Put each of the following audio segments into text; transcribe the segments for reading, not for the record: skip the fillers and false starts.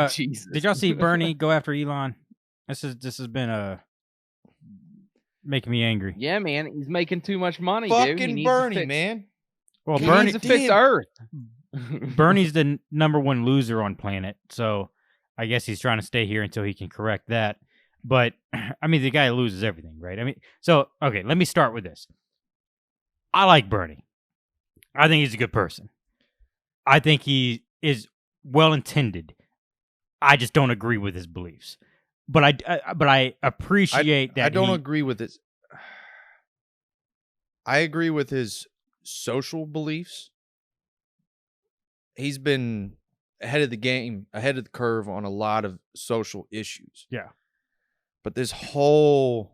Jesus. Did y'all see Bernie go after Elon? This has been making me angry. Yeah, man, he's making too much money, Fucking dude. He needs Bernie, to fix, man. Well, he Bernie needs to fix Earth. Bernie's the number one loser on planet, so I guess he's trying to stay here until he can correct that. But I mean, the guy loses everything, right? I mean, so okay, let me start with this. I like Bernie. I think he's a good person. I think he is well intended. I just don't agree with his beliefs. But I appreciate that. I don't agree with his. I agree with his social beliefs. He's been ahead of the game, ahead of the curve on a lot of social issues. Yeah. But this whole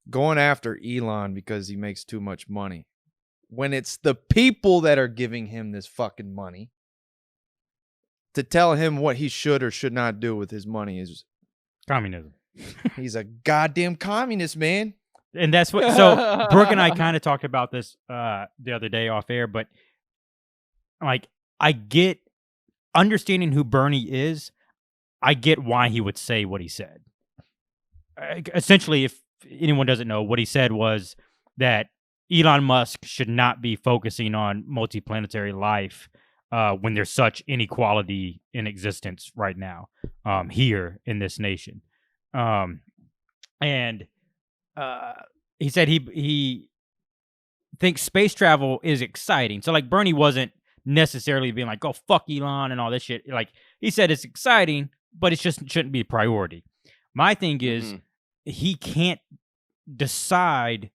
going after Elon because he makes too much money, when it's the people that are giving him this fucking money, to tell him what he should or should not do with his money is communism. He's a goddamn communist, man. And that's what. So Brooke and I kind of talked about this the other day off air, but like I get understanding who Bernie is. I get why he would say what he said. Essentially, if anyone doesn't know, what he said was that Elon Musk should not be focusing on multiplanetary life when there's such inequality in existence right now here in this nation. And he said he thinks space travel is exciting. So like Bernie wasn't necessarily being like, oh, fuck Elon and all this shit. Like he said it's exciting, but it just shouldn't be a priority. My thing is he can't decide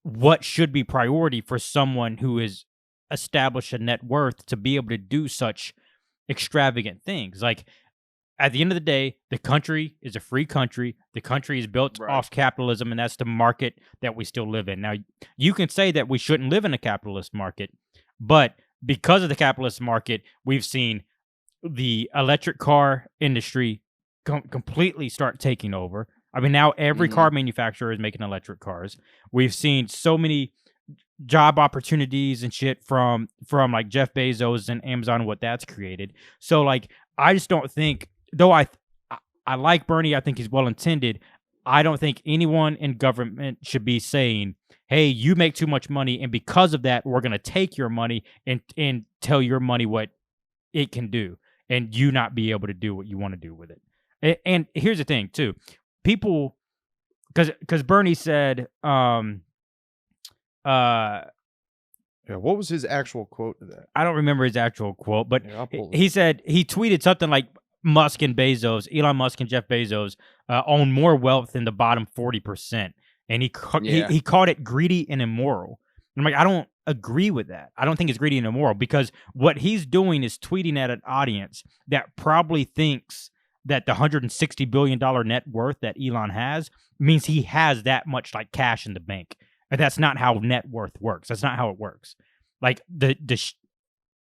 what should be priority for someone who has established a net worth to be able to do such extravagant things. Like at the end of the day, the country is a free country. The country is built off capitalism, and that's the market that we still live in. Now, you can say that we shouldn't live in a capitalist market, but because of the capitalist market, we've seen the electric car industry completely start taking over. I mean, now every car manufacturer is making electric cars. We've seen so many job opportunities and shit from like Jeff Bezos and Amazon, what that's created. So like, I just don't think, though I like Bernie, I think he's well intended. I don't think anyone in government should be saying, hey, you make too much money, and because of that, we're going to take your money and tell your money what it can do, and you not be able to do what you want to do with it. And here's the thing, too. People, because Bernie said, yeah, what was his actual quote to that? I don't remember his actual quote, but he said, he tweeted something like Musk and Bezos, Elon Musk and Jeff Bezos own more wealth than the bottom 40%. And he called it greedy and immoral. And I'm like, I don't agree with that. I don't think it's greedy and immoral, because what he's doing is tweeting at an audience that probably thinks that the $160 billion net worth that Elon has means he has that much like cash in the bank. And that's not how net worth works. That's not how it works. Like the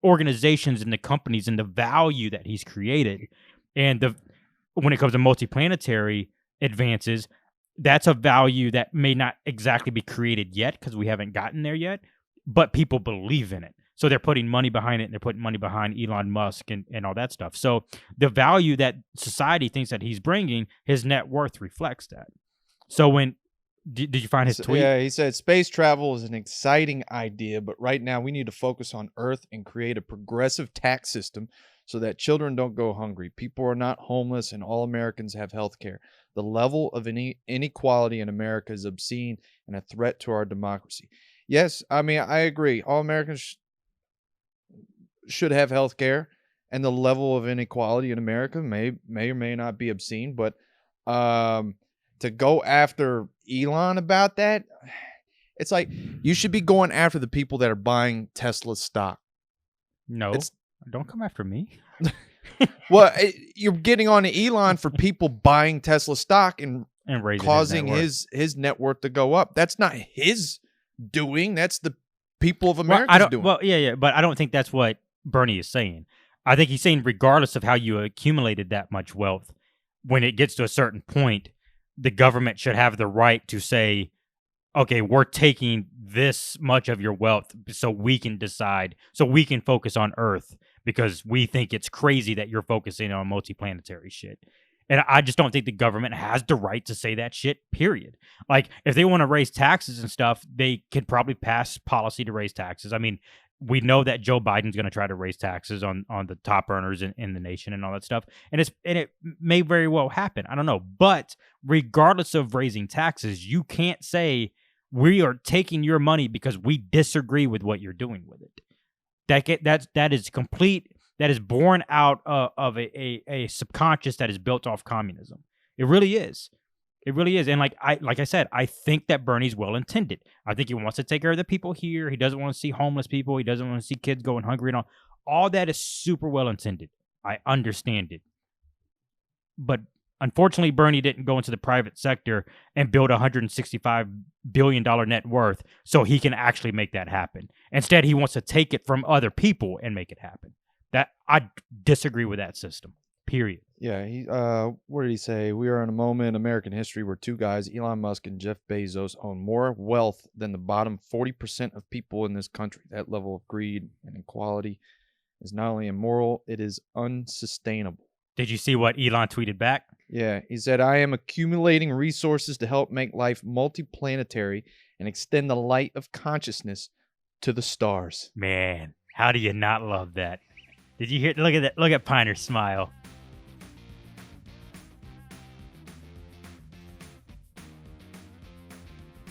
organizations and the companies and the value that he's created, and when it comes to multiplanetary advances, that's a value that may not exactly be created yet because we haven't gotten there yet, but people believe in it. So they're putting money behind it, and they're putting money behind Elon Musk and all that stuff. So the value that society thinks that he's bringing, his net worth reflects that. So when, did you find his tweet? Yeah, he said, space travel is an exciting idea, but right now we need to focus on Earth and create a progressive tax system so that children don't go hungry. People are not homeless, and all Americans have health care. The level of inequality in America is obscene and a threat to our democracy. Yes, I mean, I agree. All Americans should have health care, and the level of inequality in America may or may not be obscene, but to go after Elon about that, it's like you should be going after the people that are buying Tesla stock. No, don't come after me. Well, you're getting on to Elon for people buying Tesla stock and causing his net worth to go up. That's not his doing. That's the people of America doing. Well, yeah, but I don't think that's what Bernie is saying. I think he's saying regardless of how you accumulated that much wealth, when it gets to a certain point, the government should have the right to say, okay, we're taking this much of your wealth so we can decide, so we can focus on Earth. because we think it's crazy that you're focusing on multiplanetary shit. And I just don't think the government has the right to say that shit, period. Like, if they want to raise taxes and stuff, they could probably pass policy to raise taxes. I mean, we know that Joe Biden's going to try to raise taxes on the top earners in the nation and all that stuff. And it may very well happen. I don't know. But regardless of raising taxes, you can't say we are taking your money because we disagree with what you're doing with it. That is complete. That is born out of a subconscious that is built off communism. It really is. It really is. And like I said, I think that Bernie's well intended. I think he wants to take care of the people here. He doesn't want to see homeless people. He doesn't want to see kids going hungry and all. All that is super well intended. I understand it. But unfortunately, Bernie didn't go into the private sector and build a $165 billion net worth so he can actually make that happen. Instead, he wants to take it from other people and make it happen. That I disagree with that system. Period. Yeah, what did he say? We are in a moment in American history where two guys, Elon Musk and Jeff Bezos, own more wealth than the bottom 40% of people in this country. That level of greed and inequality is not only immoral, it is unsustainable. Did you see what Elon tweeted back? Yeah, he said, I am accumulating resources to help make life multiplanetary and extend the light of consciousness to the stars. Man, how do you not love that? Did you hear? Look at that. Look at Piner's smile.